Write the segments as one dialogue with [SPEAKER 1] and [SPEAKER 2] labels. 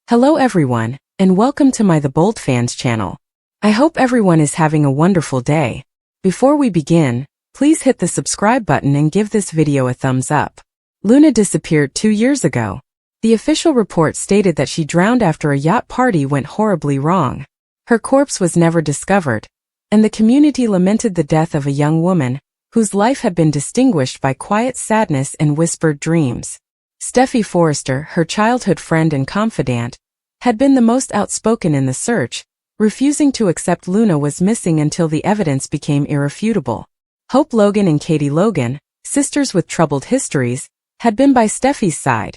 [SPEAKER 1] Hello everyone, and welcome to my The Bold Fans channel. I hope everyone is having a wonderful day. Before we begin, please hit the subscribe button and give this video a thumbs up. Luna disappeared 2 years ago. The official report stated that she drowned after a yacht party went horribly wrong. Her corpse was never discovered, and the community lamented the death of a young woman, whose life had been distinguished by quiet sadness and whispered dreams. Steffi Forrester, her childhood friend and confidant, had been the most outspoken in the search, refusing to accept Luna was missing until the evidence became irrefutable. Hope Logan and Katie Logan, sisters with troubled histories, had been by Steffi's side,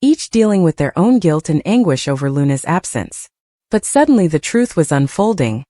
[SPEAKER 1] each dealing with their own guilt and anguish over Luna's absence. But suddenly the truth was unfolding,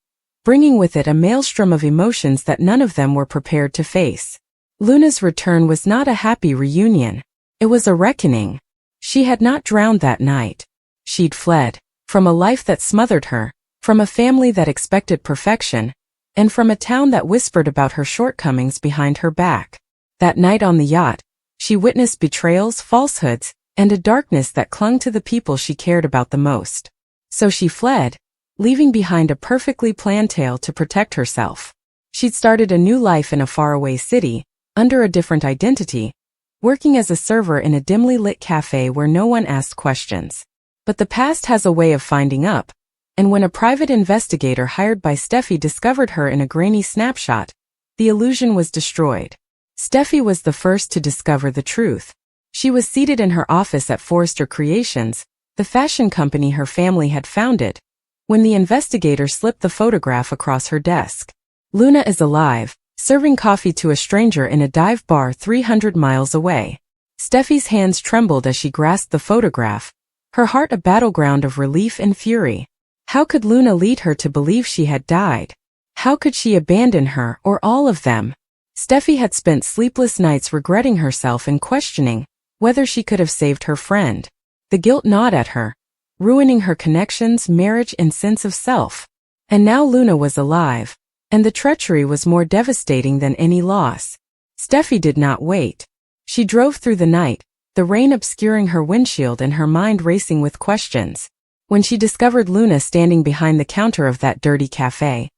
[SPEAKER 1] bringing with it a maelstrom of emotions that none of them were prepared to face. Luna's return was not a happy reunion. It was a reckoning. She had not drowned that night. She'd fled from a life that smothered her, from a family that expected perfection, and from a town that whispered about her shortcomings behind her back. That night on the yacht, she witnessed betrayals, falsehoods, and a darkness that clung to the people she cared about the most. So she fled, leaving behind a perfectly planned tale to protect herself. She'd started a new life in a faraway city, under a different identity, working as a server in a dimly lit cafe where no one asked questions. But the past has a way of finding up, and when a private investigator hired by Steffi discovered her in a grainy snapshot, the illusion was destroyed. Steffi was the first to discover the truth. She was seated in her office at Forrester Creations, the fashion company her family had founded, when the investigator slipped the photograph across her desk. Luna is alive, serving coffee to a stranger in a dive bar 300 miles away. Steffi's hands trembled as she grasped the photograph, her heart a battleground of relief and fury. How could Luna lead her to believe she had died? How could she abandon her or all of them? Steffi had spent sleepless nights regretting herself and questioning whether she could have saved her friend. The guilt gnawed at her, ruining her connections, marriage, and sense of self. And now Luna was alive, and the treachery was more devastating than any loss. Steffi did not wait. She drove through the night, the rain obscuring her windshield and her mind racing with questions. When she discovered Luna standing behind the counter of that dirty cafe,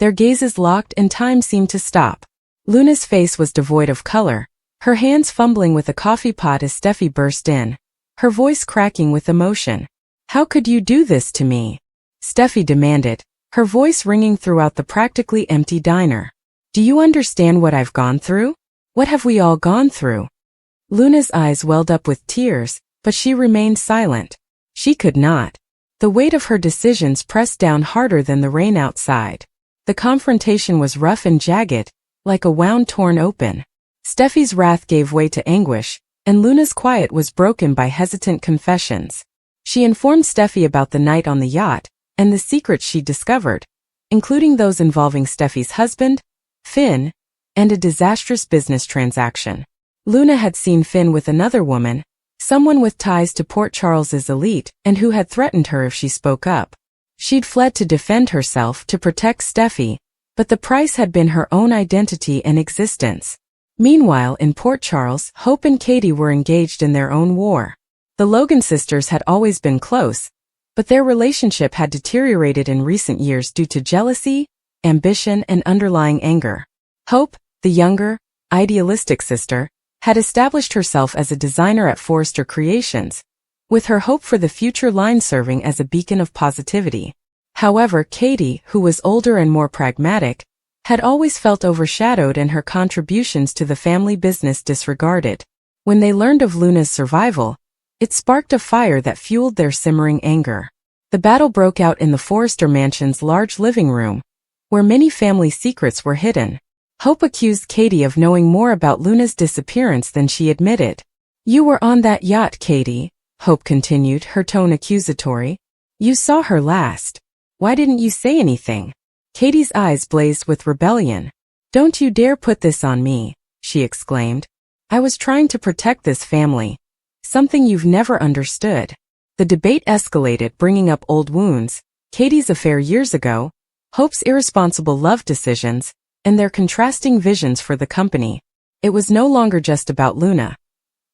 [SPEAKER 1] their gazes locked and time seemed to stop. Luna's face was devoid of color, her hands fumbling with a coffee pot as Steffi burst in, her voice cracking with emotion. "How could you do this to me?" Steffi demanded, her voice ringing throughout the practically empty diner. "Do you understand what I've gone through? What have we all gone through?" Luna's eyes welled up with tears, but she remained silent. She could not. The weight of her decisions pressed down harder than the rain outside. The confrontation was rough and jagged, like a wound torn open. Steffi's wrath gave way to anguish, and Luna's quiet was broken by hesitant confessions. She informed Steffi about the night on the yacht, and the secrets she discovered, including those involving Steffi's husband, Finn, and a disastrous business transaction. Luna had seen Finn with another woman, someone with ties to Port Charles's elite and who had threatened her if she spoke up. She'd fled to defend herself to protect Steffi, but the price had been her own identity and existence. Meanwhile, in Port Charles, Hope and Katie were engaged in their own war. The Logan sisters had always been close, but their relationship had deteriorated in recent years due to jealousy, ambition, and underlying anger. Hope, the younger, idealistic sister, had established herself as a designer at Forrester Creations, with her hope for the future line serving as a beacon of positivity. However, Katie, who was older and more pragmatic, had always felt overshadowed and her contributions to the family business disregarded. When they learned of Luna's survival, it sparked a fire that fueled their simmering anger. The battle broke out in the Forrester mansion's large living room, where many family secrets were hidden. Hope accused Katie of knowing more about Luna's disappearance than she admitted. "You were on that yacht, Katie," Hope continued, her tone accusatory. "You saw her last. Why didn't you say anything?" Katie's eyes blazed with rebellion. "Don't you dare put this on me," she exclaimed. "I was trying to protect this family. Something you've never understood." The debate escalated, bringing up old wounds, Katie's affair years ago, Hope's irresponsible love decisions, and their contrasting visions for the company. It was no longer just about Luna.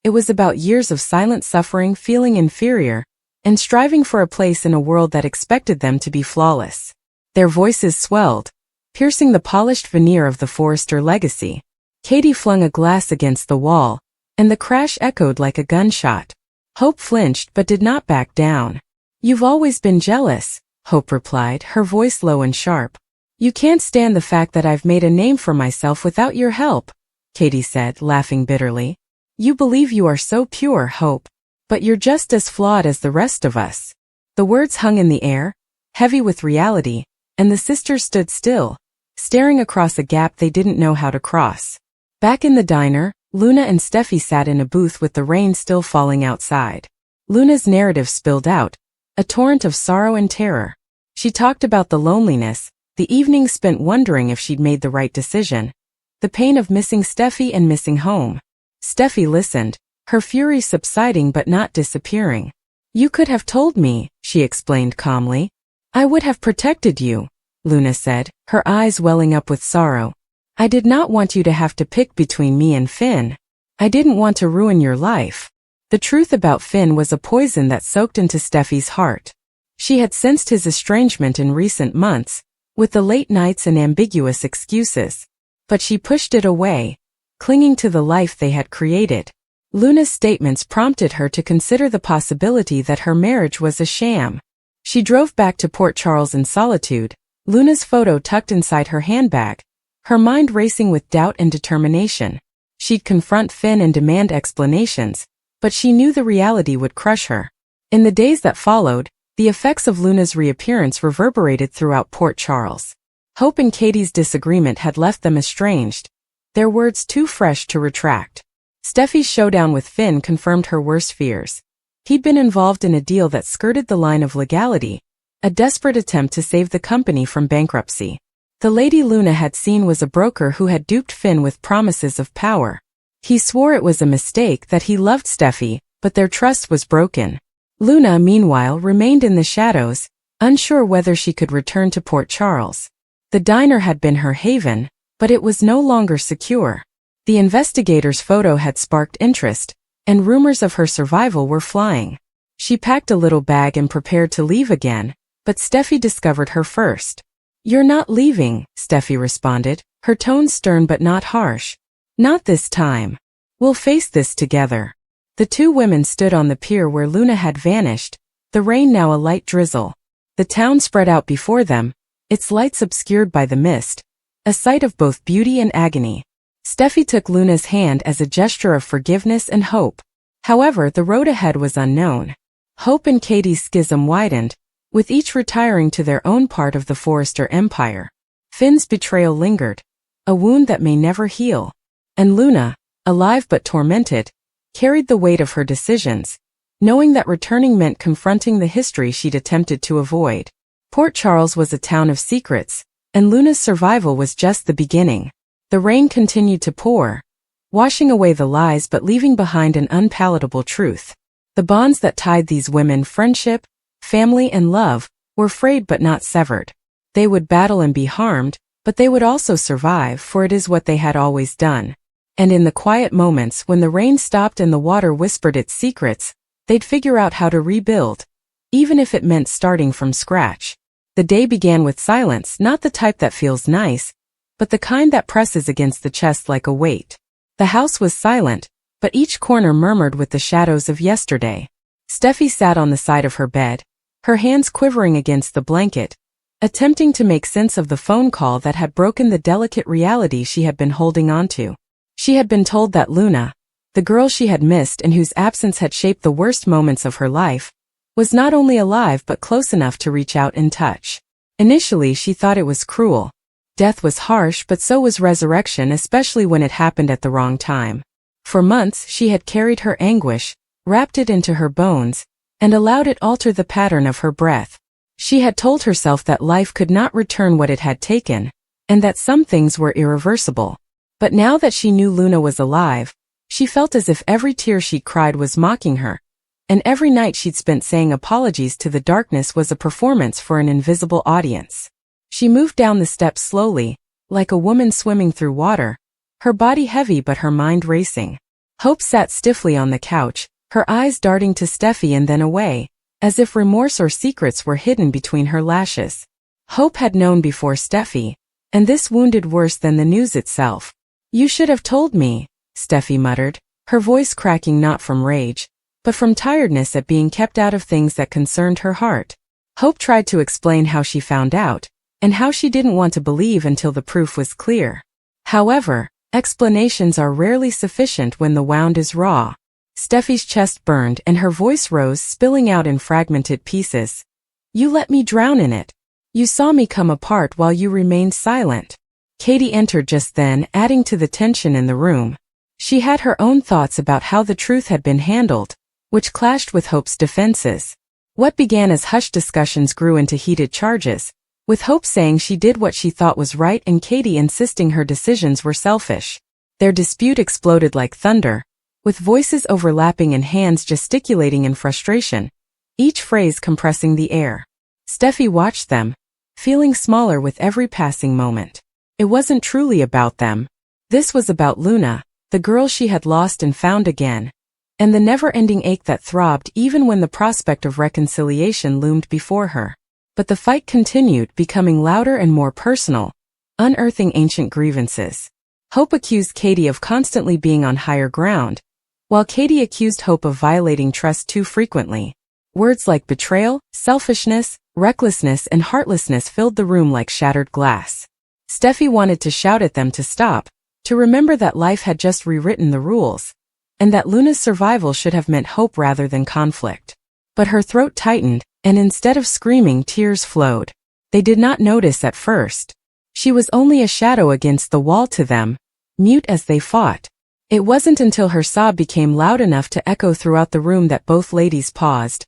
[SPEAKER 1] It was about years of silent suffering, feeling inferior, and striving for a place in a world that expected them to be flawless. Their voices swelled, piercing the polished veneer of the Forrester legacy. Katie flung a glass against the wall, and the crash echoed like a gunshot. Hope flinched but did not back down. "You've always been jealous," Hope replied, her voice low and sharp. "You can't stand the fact that I've made a name for myself without your help," Katie said, laughing bitterly. "You believe you are so pure, Hope. But you're just as flawed as the rest of us." The words hung in the air, heavy with reality, and the sisters stood still, staring across a gap they didn't know how to cross. Back in the diner, Luna and Steffi sat in a booth with the rain still falling outside. Luna's narrative spilled out, a torrent of sorrow and terror. She talked about the loneliness, the evenings spent wondering if she'd made the right decision, the pain of missing Steffi and missing home. Steffi listened, her fury subsiding but not disappearing. "You could have told me," she explained calmly. "I would have protected you," Luna said, her eyes welling up with sorrow. "I did not want you to have to pick between me and Finn. I didn't want to ruin your life." The truth about Finn was a poison that soaked into Steffi's heart. She had sensed his estrangement in recent months, with the late nights and ambiguous excuses. But she pushed it away, clinging to the life they had created. Luna's statements prompted her to consider the possibility that her marriage was a sham. She drove back to Port Charles in solitude, Luna's photo tucked inside her handbag, her mind racing with doubt and determination. She'd confront Finn and demand explanations, but she knew the reality would crush her. In the days that followed, the effects of Luna's reappearance reverberated throughout Port Charles. Hope and Katie's disagreement had left them estranged, their words too fresh to retract. Steffi's showdown with Finn confirmed her worst fears. He'd been involved in a deal that skirted the line of legality, a desperate attempt to save the company from bankruptcy. The lady Luna had seen was a broker who had duped Finn with promises of power. He swore it was a mistake, that he loved Steffi, but their trust was broken. Luna, meanwhile, remained in the shadows, unsure whether she could return to Port Charles. The diner had been her haven, but it was no longer secure. The investigator's photo had sparked interest, and rumors of her survival were flying. She packed a little bag and prepared to leave again, but Steffi discovered her first. "You're not leaving," Steffi responded, her tone stern but not harsh. "Not this time. We'll face this together." The two women stood on the pier where Luna had vanished, the rain now a light drizzle. The town spread out before them, its lights obscured by the mist, a sight of both beauty and agony. Steffi took Luna's hand as a gesture of forgiveness and hope. However, the road ahead was unknown. Hope and Katie's schism widened, with each retiring to their own part of the Forrester empire. Finn's betrayal lingered, a wound that may never heal. And Luna, alive but tormented, carried the weight of her decisions, knowing that returning meant confronting the history she'd attempted to avoid. Port Charles was a town of secrets, and Luna's survival was just the beginning. The rain continued to pour, washing away the lies but leaving behind an unpalatable truth. The bonds that tied these women, friendship, family and love, were frayed but not severed. They would battle and be harmed, but they would also survive, for it is what they had always done. And in the quiet moments when the rain stopped and the water whispered its secrets, they'd figure out how to rebuild, even if it meant starting from scratch. The day began with silence, not the type that feels nice, but the kind that presses against the chest like a weight. The house was silent, but each corner murmured with the shadows of yesterday. Steffi sat on the side of her bed, her hands quivering against the blanket, attempting to make sense of the phone call that had broken the delicate reality she had been holding onto. She had been told that Luna, the girl she had missed and whose absence had shaped the worst moments of her life, was not only alive but close enough to reach out and touch. Initially she thought it was cruel. Death was harsh, but so was resurrection, especially when it happened at the wrong time. For months she had carried her anguish, wrapped it into her bones, and allowed it alter the pattern of her breath. She had told herself that life could not return what it had taken, and that some things were irreversible. But now that she knew Luna was alive, she felt as if every tear she'd cried was mocking her, and every night she'd spent saying apologies to the darkness was a performance for an invisible audience. She moved down the steps slowly, like a woman swimming through water, her body heavy but her mind racing. Hope sat stiffly on the couch, her eyes darting to Steffi and then away, as if remorse or secrets were hidden between her lashes. Hope had known before Steffi, and this wounded worse than the news itself. "You should have told me," Steffi muttered, her voice cracking not from rage, but from tiredness at being kept out of things that concerned her heart. Hope tried to explain how she found out, and how she didn't want to believe until the proof was clear. However, explanations are rarely sufficient when the wound is raw. Steffi's chest burned and her voice rose, spilling out in fragmented pieces. "You let me drown in it. You saw me come apart while you remained silent." Katie entered just then, adding to the tension in the room. She had her own thoughts about how the truth had been handled, which clashed with Hope's defenses. What began as hushed discussions grew into heated charges, with Hope saying she did what she thought was right and Katie insisting her decisions were selfish. Their dispute exploded like thunder, with voices overlapping and hands gesticulating in frustration, each phrase compressing the air. Steffi watched them, feeling smaller with every passing moment. It wasn't truly about them. This was about Luna, the girl she had lost and found again, and the never-ending ache that throbbed even when the prospect of reconciliation loomed before her. But the fight continued, becoming louder and more personal, unearthing ancient grievances. Hope accused Katie of constantly being on higher ground, while Katie accused Hope of violating trust too frequently. Words like betrayal, selfishness, recklessness, and heartlessness filled the room like shattered glass. Steffi wanted to shout at them to stop, to remember that life had just rewritten the rules, and that Luna's survival should have meant hope rather than conflict. But her throat tightened, and instead of screaming, tears flowed. They did not notice at first. She was only a shadow against the wall to them, mute as they fought. It wasn't until her sob became loud enough to echo throughout the room that both ladies paused.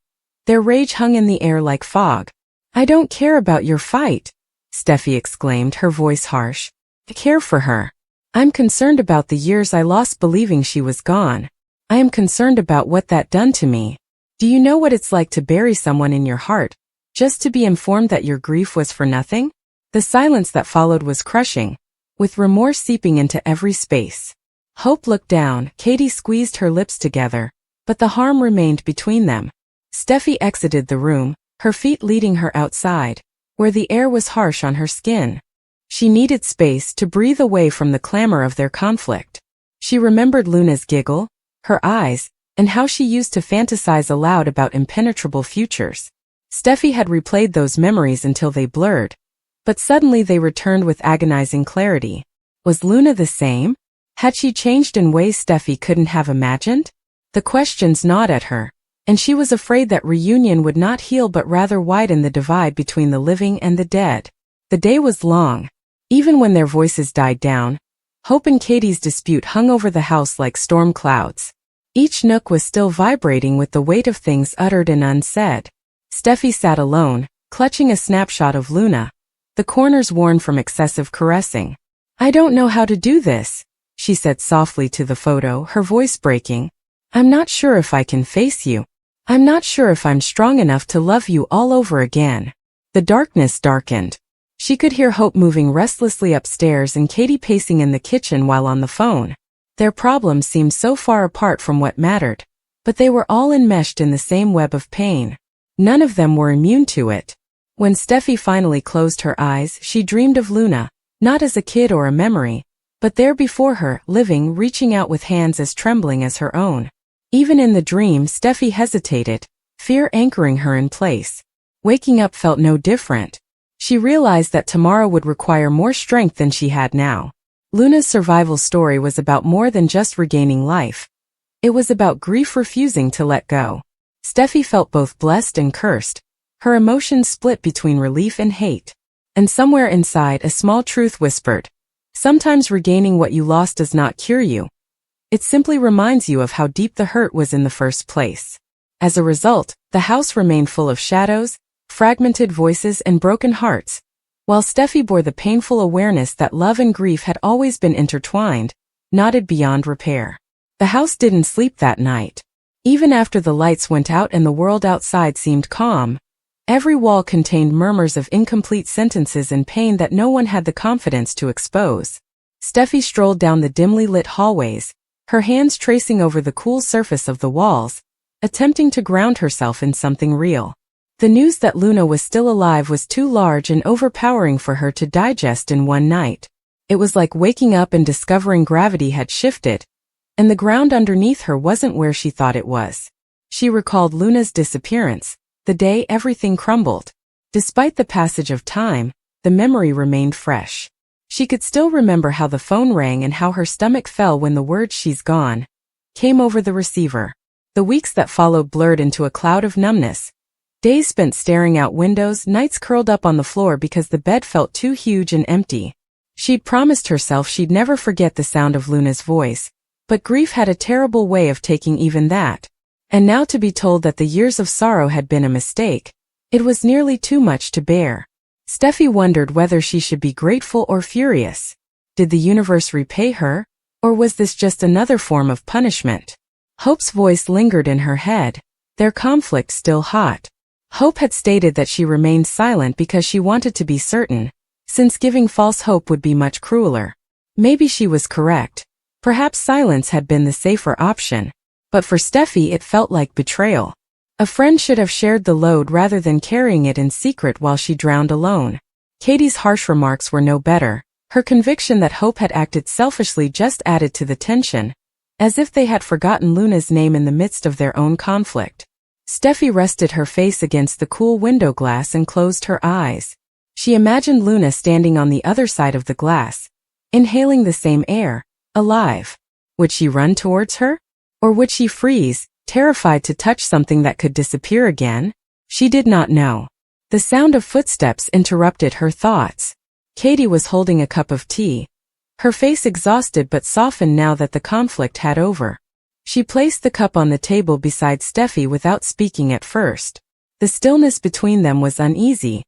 [SPEAKER 1] Their rage hung in the air like fog. "I don't care about your fight," Steffi exclaimed, her voice harsh. "I care for her. I'm concerned about the years I lost believing she was gone. I am concerned about what that done to me. Do you know what it's like to bury someone in your heart, just to be informed that your grief was for nothing?" The silence that followed was crushing, with remorse seeping into every space. Hope looked down, Katie squeezed her lips together, but the harm remained between them. Steffi exited the room, her feet leading her outside, where the air was harsh on her skin. She needed space to breathe away from the clamor of their conflict. She remembered Luna's giggle, her eyes, and how she used to fantasize aloud about impenetrable futures. Steffi had replayed those memories until they blurred, but suddenly they returned with agonizing clarity. Was Luna the same? Had she changed in ways Steffi couldn't have imagined? The questions gnawed at her, and she was afraid that reunion would not heal but rather widen the divide between the living and the dead. The day was long. Even when their voices died down, Hope and Katie's dispute hung over the house like storm clouds. Each nook was still vibrating with the weight of things uttered and unsaid. Steffi sat alone, clutching a snapshot of Luna, the corners worn from excessive caressing. "I don't know how to do this," she said softly to the photo, her voice breaking. "I'm not sure if I can face you. I'm not sure if I'm strong enough to love you all over again." The darkness darkened. She could hear Hope moving restlessly upstairs and Katie pacing in the kitchen while on the phone. Their problems seemed so far apart from what mattered, but they were all enmeshed in the same web of pain. None of them were immune to it. When Steffi finally closed her eyes, she dreamed of Luna, not as a kid or a memory, but there before her, living, reaching out with hands as trembling as her own. Even in the dream, Steffi hesitated, fear anchoring her in place. Waking up felt no different. She realized that tomorrow would require more strength than she had now. Luna's survival story was about more than just regaining life. It was about grief refusing to let go. Steffi felt both blessed and cursed, her emotions split between relief and hate. And somewhere inside, a small truth whispered, "Sometimes regaining what you lost does not cure you. It simply reminds you of how deep the hurt was in the first place." As a result, the house remained full of shadows, fragmented voices, and broken hearts, while Steffi bore the painful awareness that love and grief had always been intertwined, knotted beyond repair. The house didn't sleep that night. Even after the lights went out and the world outside seemed calm, every wall contained murmurs of incomplete sentences and pain that no one had the confidence to expose. Steffi strolled down the dimly lit hallways, her hands tracing over the cool surface of the walls, attempting to ground herself in something real. The news that Luna was still alive was too large and overpowering for her to digest in one night. It was like waking up and discovering gravity had shifted, and the ground underneath her wasn't where she thought it was. She recalled Luna's disappearance, the day everything crumbled. Despite the passage of time, the memory remained fresh. She could still remember how the phone rang and how her stomach fell when the word "she's gone" came over the receiver. The weeks that followed blurred into a cloud of numbness. Days spent staring out windows, nights curled up on the floor because the bed felt too huge and empty. She'd promised herself she'd never forget the sound of Luna's voice, but grief had a terrible way of taking even that. And now to be told that the years of sorrow had been a mistake, it was nearly too much to bear. Steffi wondered whether she should be grateful or furious. Did the universe repay her, or was this just another form of punishment? Hope's voice lingered in her head, their conflict still hot. Hope had stated that she remained silent because she wanted to be certain, since giving false hope would be much crueler. Maybe she was correct. Perhaps silence had been the safer option. But for Steffi it felt like betrayal. A friend should have shared the load rather than carrying it in secret while she drowned alone. Katie's harsh remarks were no better. Her conviction that Hope had acted selfishly just added to the tension, as if they had forgotten Luna's name in the midst of their own conflict. Steffi rested her face against the cool window glass and closed her eyes. She imagined Luna standing on the other side of the glass, inhaling the same air, alive. Would she run towards her? Or would she freeze, terrified to touch something that could disappear again? She did not know. The sound of footsteps interrupted her thoughts. Katie was holding a cup of tea, her face exhausted but softened now that the conflict had over. She placed the cup on the table beside Steffi without speaking at first. The stillness between them was uneasy,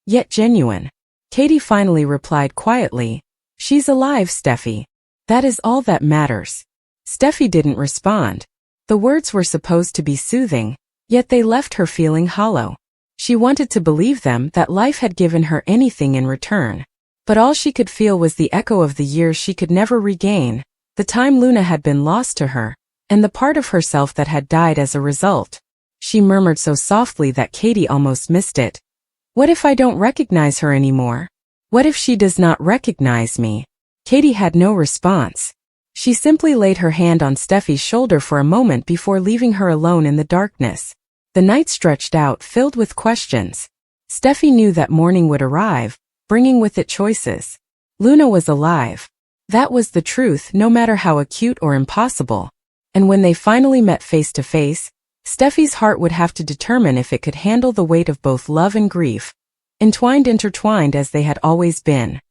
[SPEAKER 1] yet genuine. Katie finally replied quietly, "She's alive, Steffi. That is all that matters." Steffi didn't respond. The words were supposed to be soothing, yet they left her feeling hollow. She wanted to believe them, that life had given her anything in return. But all she could feel was the echo of the years she could never regain, the time Luna had been lost to her, and the part of herself that had died as a result. She murmured so softly that Katie almost missed it. "What if I don't recognize her anymore? What if she does not recognize me?" Katie had no response. She simply laid her hand on Steffi's shoulder for a moment before leaving her alone in the darkness. The night stretched out, filled with questions. Steffi knew that morning would arrive, bringing with it choices. Luna was alive. That was the truth, no matter how acute or impossible. And when they finally met face to face, Steffi's heart would have to determine if it could handle the weight of both love and grief, intertwined as they had always been.